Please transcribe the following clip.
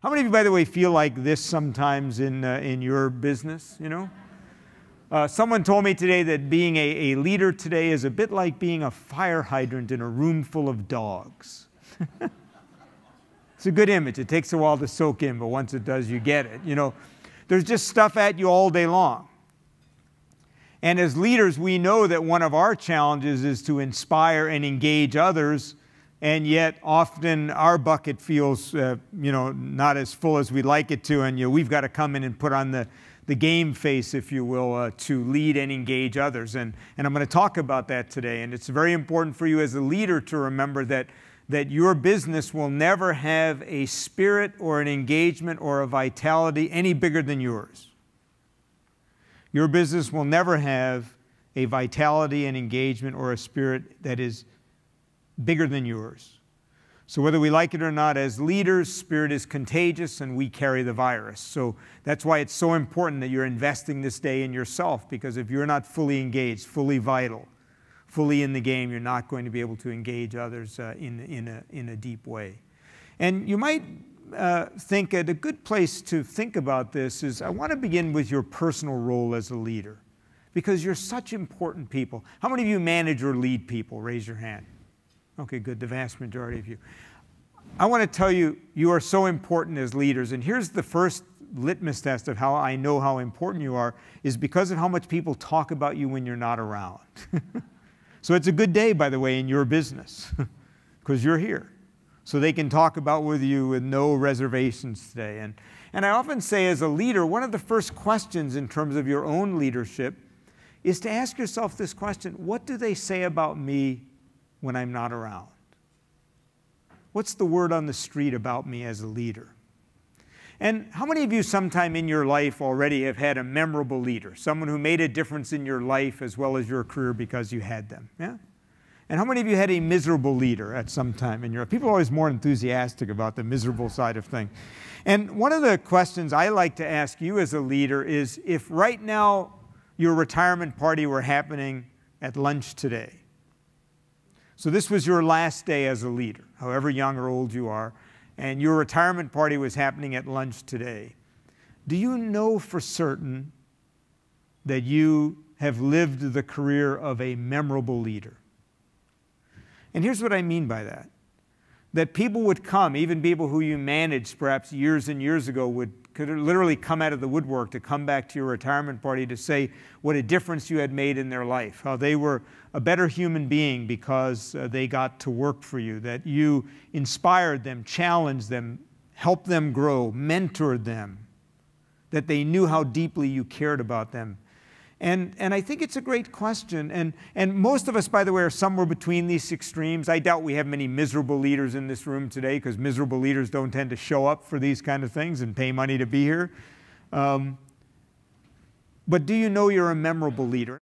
How many of you, by the way, feel like this sometimes in your business, you know? Someone told me today that being a leader today is a bit like being a fire hydrant in a room full of dogs. It's a good image. It takes a while to soak in, but once it does, you get it. You know, there's just stuff at you all day long. And as leaders, we know that one of our challenges is to inspire and engage others, and yet often our bucket feels, not as full as we'd like it to, and we've got to come in and put on the game face, if you will, to lead and engage others. And I'm going to talk about that today. And it's very important for you as a leader to remember that your business will never have a spirit or an engagement or a vitality any bigger than yours. Your business will never have a vitality and engagement or a spirit that is bigger than yours. So whether we like it or not, as leaders, spirit is contagious and we carry the virus. So that's why it's so important that you're investing this day in yourself, because if you're not fully engaged, fully vital, fully in the game, you're not going to be able to engage others in a deep way. And you might think that a good place to think about this is, I want to begin with your personal role as a leader, because you're such important people. How many of you manage or lead people? Raise your hand. Okay, good, the vast majority of you. I want to tell you, you are so important as leaders, and here's the first litmus test of how I know how important you are, is because of how much people talk about you when you're not around. So it's a good day, by the way, in your business, because you're here. So they can talk about with you with no reservations today. And I often say, as a leader, one of the first questions in terms of your own leadership is to ask yourself this question: what do they say about me when I'm not around? What's the word on the street about me as a leader? And how many of you sometime in your life already have had a memorable leader, someone who made a difference in your life as well as your career because you had them? Yeah? And how many of you had a miserable leader at some time in your life? People are always more enthusiastic about the miserable side of things. And one of the questions I like to ask you as a leader is, if right now your retirement party were happening at lunch today, so this was your last day as a leader, however young or old you are, and your retirement party was happening at lunch today, do you know for certain that you have lived the career of a memorable leader? And here's what I mean by that. That people would come, even people who you managed perhaps years and years ago could literally come out of the woodwork to come back to your retirement party to say what a difference you had made in their life, how they were a better human being because they got to work for you, that you inspired them, challenged them, helped them grow, mentored them, that they knew how deeply you cared about them. And I think it's a great question. And most of us, by the way, are somewhere between these extremes. I doubt we have many miserable leaders in this room today, because miserable leaders don't tend to show up for these kind of things and pay money to be here. But do you know you're a memorable leader?